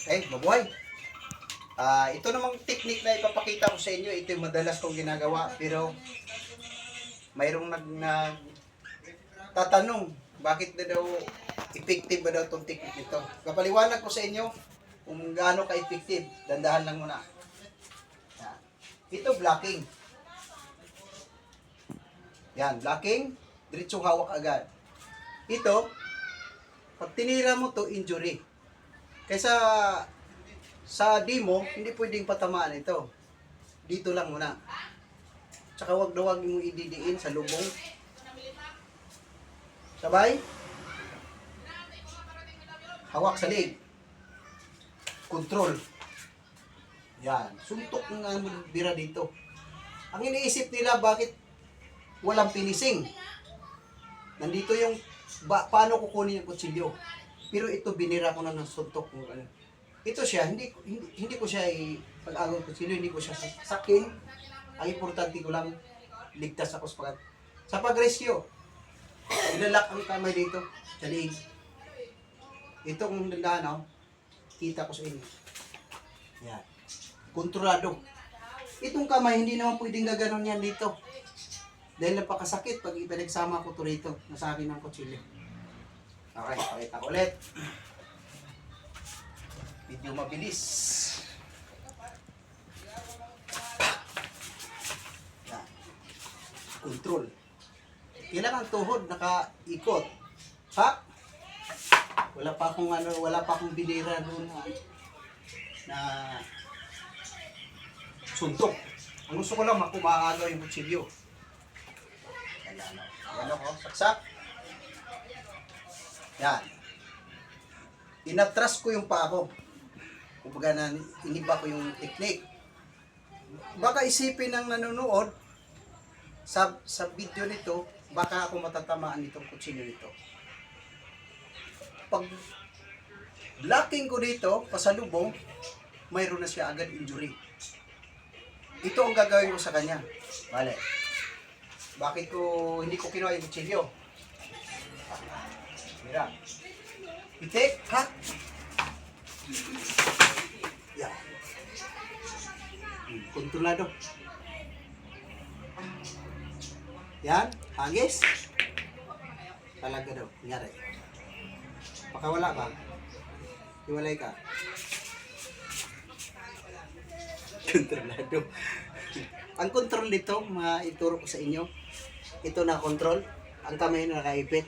Mabuhay. Ito namang technique na ipapakita ko sa inyo, ito yung madalas kong ginagawa, pero mayroong tatanong, bakit na daw effective ba daw itong technique nito? Kapaliwanag ko sa inyo kung gaano ka-effective. Dandahan lang muna. Yan. Ito blocking. Yan, blocking, diretsong hawak agad. Ito, pag tinira mo to injury. Kaysa sa demo, hindi pwedeng patamaan ito. Dito lang muna. Tsaka wag na wag mo ididiin sa lubong. Sabay. Hawak sa leg. Control. Yan. Suntok ng bira dito. Ang iniisip nila, bakit walang finishing? Nandito yung paano kukunin yung kutsilyo. Pero ito binira ko na ng suntok. Ito siya, hindi ko siya pag-agaw kutsilyo, hindi ko siya sakin. Ang importante ko lang, ligtas ako sa pag-rescue. Ilalak ang kamay dito, sa liig. Ito kung dandaan, kita ko sa inyo. Yan. Kontrolado. Itong kamay, hindi naman pwedeng gaganon yan dito. Dahil napakasakit pag ipinagsama ko ito rito, nasa akin ng kutsilyo. Okay, pakita ko ulit. Medyo mabilis. Yan. Control. Kailangan tuhod nakaikot. Ha? Wala pa akong binira doon na suntok. Ang gusto ko lang makumaagaw yung kutsilyo. Yan ako, saksak. Yan. Inatras ko yung paa ko. Kumbaga na iniba ko yung technique. Baka isipin ng nanonood sa video nito, baka ako matatamaan nitong kutsilyo nito. Pag blocking ko dito, pasalubong, mayroon na siya agad injury. Ito ang gagawin ko sa kanya. Bale. Bakit hindi ko kinuha yung kutsilyo? Mira. Itik, ha? Yan. Kontrolado. Yan, hagis. Talaga daw, nangyari. Pakawala ka. Iwalay ka. Kontrolado. Ang control nito, ituro ko sa inyo. Ito na control. Ang kamay na nakaipit.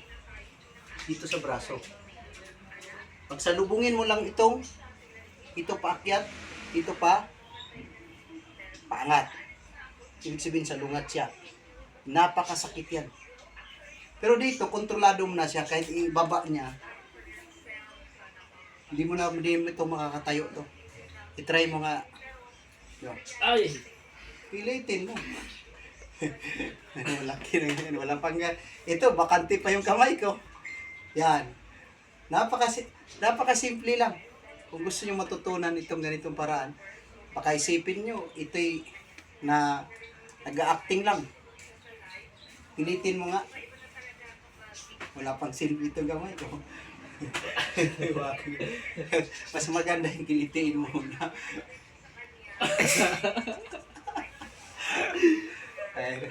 Dito sa braso. Pag salubungin mo lang ito paakyat, ito paangat. Ibig sabihin sa lungat siya. Napakasakit yan. Pero dito, kontrolado mo na siya kahit ibaba niya. Hindi mo ito makakatayo to. I-try mo nga. Yo. Ay! Pilitin mo. Malaki na yan. Walang pangga. Ito, bakante pa yung kamay ko. Yan. Napakasimple lang. Kung gusto nyo matutunan itong ganitong paraan, baka isipin nyo, ito'y nag-acting lang. Pilitin mo nga. Wala pang silbi itong kamay ko. Mas maganda yung kilitiin mo na. Ay,